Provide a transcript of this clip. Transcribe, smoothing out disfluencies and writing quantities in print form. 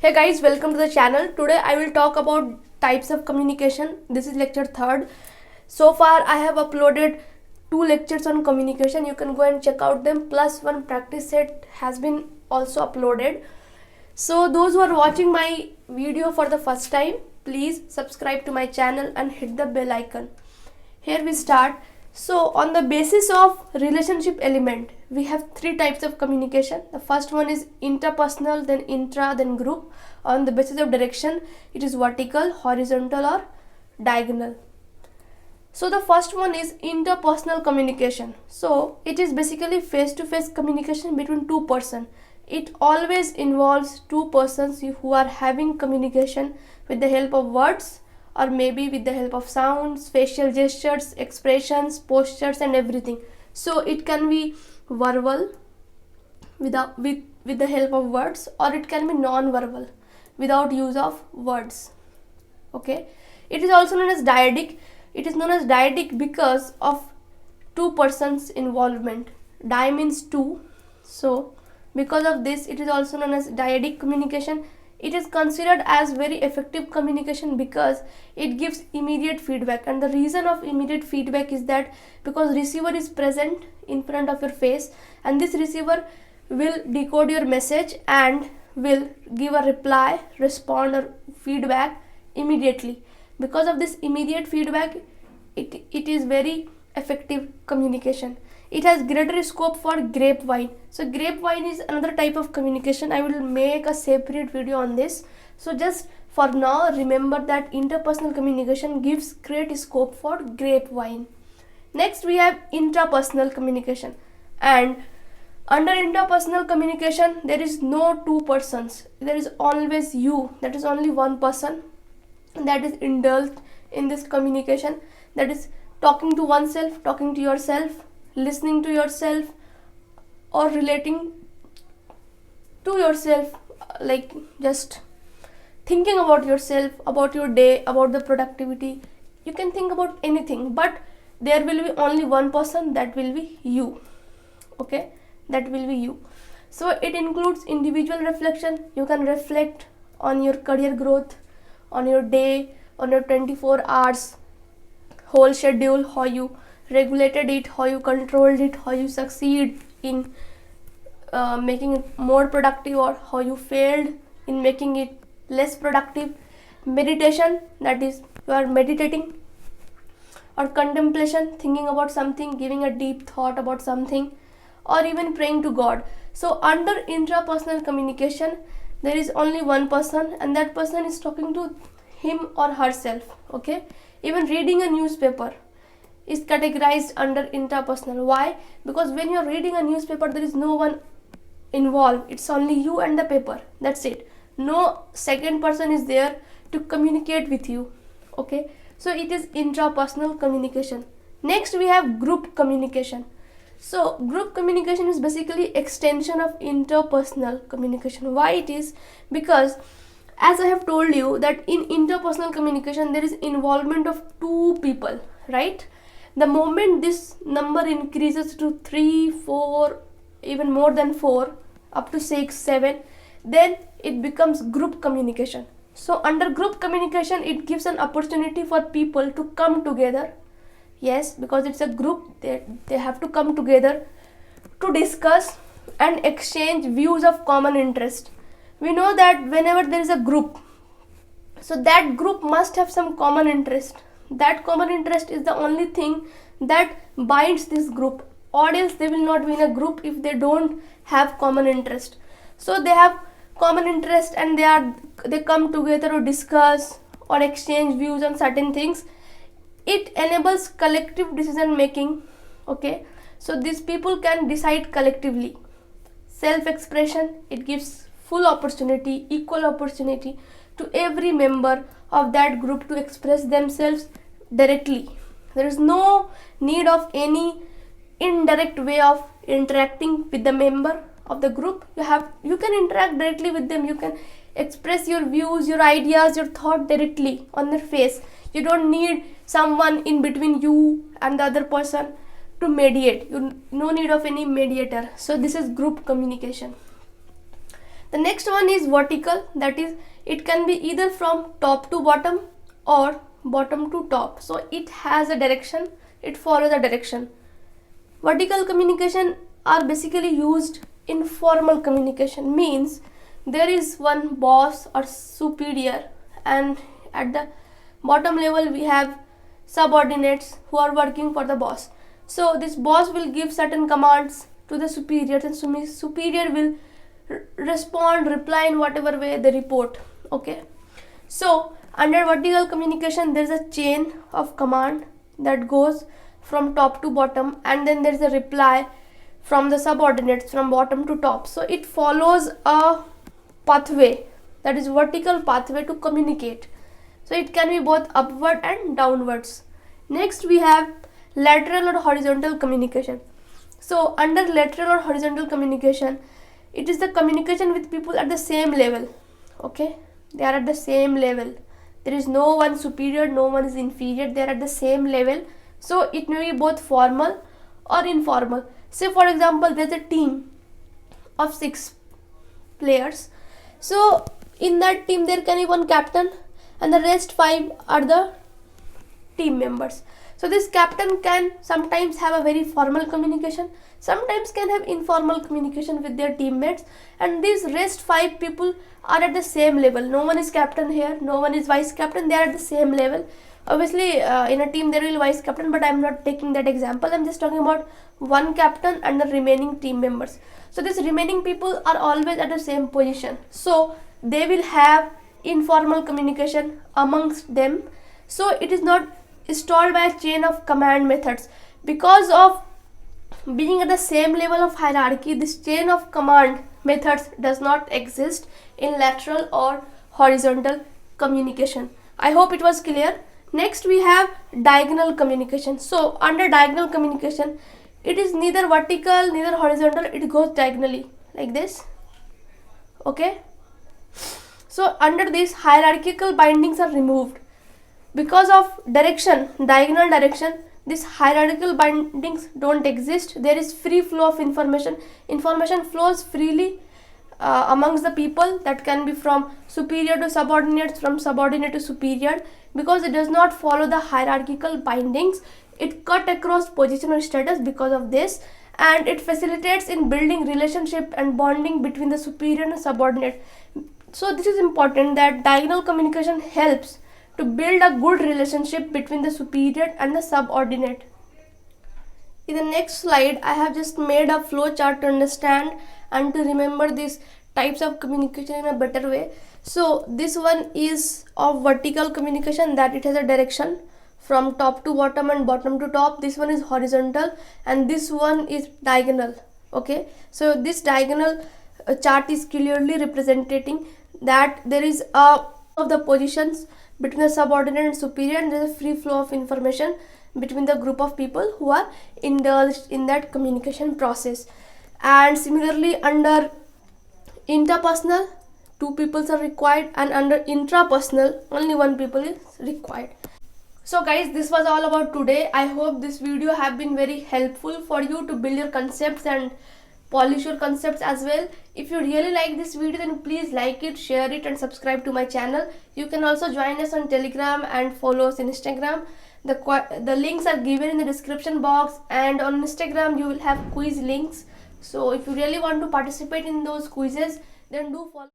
Hey guys, welcome to the channel. Today I will talk about types of communication. This is lecture 3rd. So far I have uploaded 2 lectures on communication. You can go and check out them, plus one practice set has been also uploaded. So those who are watching my video for the first time, please subscribe to my channel and hit the bell icon. Here we start. So on the basis of relationship element, we have 3 types of communication. The first one is interpersonal, then intra, then group. On the basis of direction, it is vertical, horizontal or diagonal. So the first one is interpersonal communication. So it is basically face-to-face communication between two persons. It always involves two persons who are having communication with the help of words, or maybe with the help of sounds, facial gestures, expressions, postures and everything. So it can be verbal with the help of words, or it can be non-verbal without use of words. Okay, it is also known as dyadic. It is known as dyadic because of two persons involvement. Di means two, so because of this it is also known as dyadic communication. It is considered as very effective communication because it gives immediate feedback, and the reason of immediate feedback is that because receiver is present in front of your face, and this receiver will decode your message and will give a reply, respond or feedback immediately. Because of this immediate feedback, it is very effective communication. It has greater scope for grapevine. So grapevine is another type of communication. I will make a separate video on this. So just for now, remember that interpersonal communication gives great scope for grapevine. Next we have intrapersonal communication, and under interpersonal communication there is no two persons. There is always you. That is only one person that is indulged in this communication. That is talking to oneself, talking to yourself, listening to yourself, or relating to yourself, like just thinking about yourself, about your day, about the productivity. You can think about anything, but there will be only one person, that will be you. Okay, that will be you. So it includes individual reflection. You can reflect on your career growth, on your day, on your 24 hours whole schedule, how you regulated it, how you controlled it, how you succeed in making it more productive, or how you failed in making it less productive. Meditation, that is you are meditating, or contemplation, thinking about something, giving a deep thought about something, or even praying to God. So under intrapersonal communication there is only one person, and that person is talking to him or herself. Okay, even reading a newspaper is categorized under interpersonal. Why? Because when you're reading a newspaper there is no one involved. It's only you and the paper, that's it. No second person is there to communicate with you. Okay, so it is intrapersonal communication. Next we have group communication. So group communication is basically extension of interpersonal communication. Why it is? Because as I have told you that in interpersonal communication there is involvement of two people, right? The moment this number increases to 3, 4, even more than 4, up to 6, 7, then it becomes group communication. So under group communication it gives an opportunity for people to come together. Yes, because it's a group, they have to come together to discuss and exchange views of common interest. We know that whenever there is a group, so that group must have some common interest. That common interest is the only thing that binds this group, or else they will not be in a group if they don't have common interest. So they have common interest, and they come together to discuss or exchange views on certain things. It enables collective decision making. Okay, so these people can decide collectively. Self-expression, it gives full opportunity, equal opportunity to every member of that group to express themselves directly. There is no need of any indirect way of interacting with the member of the group. You can interact directly with them. You can express your views, your ideas, your thought directly on their face. You don't need someone in between you and the other person to mediate. No need of any mediator. So this is group communication. The next one is vertical, that is it can be either from top to bottom or bottom to top. So it has a direction, it follows a direction. Vertical communication are basically used in formal communication, means there is one boss or superior, and at the bottom level we have subordinates who are working for the boss. So this boss will give certain commands to the superiors, and superior will reply in whatever way they report. Okay, so under vertical communication there is a chain of command that goes from top to bottom, and then there is a reply from the subordinates from bottom to top. So it follows a pathway, that is vertical pathway to communicate. So it can be both upward and downwards. Next we have lateral or horizontal communication. So under lateral or horizontal communication, it is the communication with people at the same level. Okay, they are at the same level, there is no one superior, no one is inferior, they are at the same level. So it may be both formal or informal. Say for example there is a team of 6 players, so in that team there can be one captain and the rest 5 are the team members. So this captain can sometimes have a very formal communication, sometimes can have informal communication with their teammates, and these rest 5 people are at the same level. No one is captain here, no one is vice captain, they are at the same level. Obviously in a team there will be vice captain, but I am not taking that example, I am just talking about one captain and the remaining team members. So these remaining people are always at the same position, so they will have informal communication amongst them. So it is not installed by a chain of command methods. Because of being at the same level of hierarchy, this chain of command methods does not exist in lateral or horizontal communication. I hope it was clear. Next we have diagonal communication. So under diagonal communication, it is neither vertical neither horizontal, it goes diagonally like this. Okay, so under this hierarchical bindings are removed. Because of direction, diagonal direction, these hierarchical bindings don't exist. There is free flow of information. Information flows freely amongst the people, that can be from superior to subordinates, from subordinate to superior. Because it does not follow the hierarchical bindings, it cut across position or status because of this, and it facilitates in building relationship and bonding between the superior and subordinate. So this is important, that diagonal communication helps to build a good relationship between the superior and the subordinate. In the next slide, I have just made a flow chart to understand and to remember these types of communication in a better way. So this one is of vertical communication, that it has a direction from top to bottom and bottom to top. This one is horizontal, and this one is diagonal. Okay, so this diagonal chart is clearly representing that there is a of the positions between the subordinate and superior, and there is a free flow of information between the group of people who are indulged in that communication process. And similarly under interpersonal, 2 people are required, and under intrapersonal only 1 people is required. So guys, this was all about today. I hope this video have been very helpful for you to build your concepts and polish your concepts as well. If you really like this video, then please like it, share it, and subscribe to my channel. You can also join us on Telegram and follow us on Instagram. The links are given in the description box, and on Instagram you will have quiz links. So if you really want to participate in those quizzes, then do follow.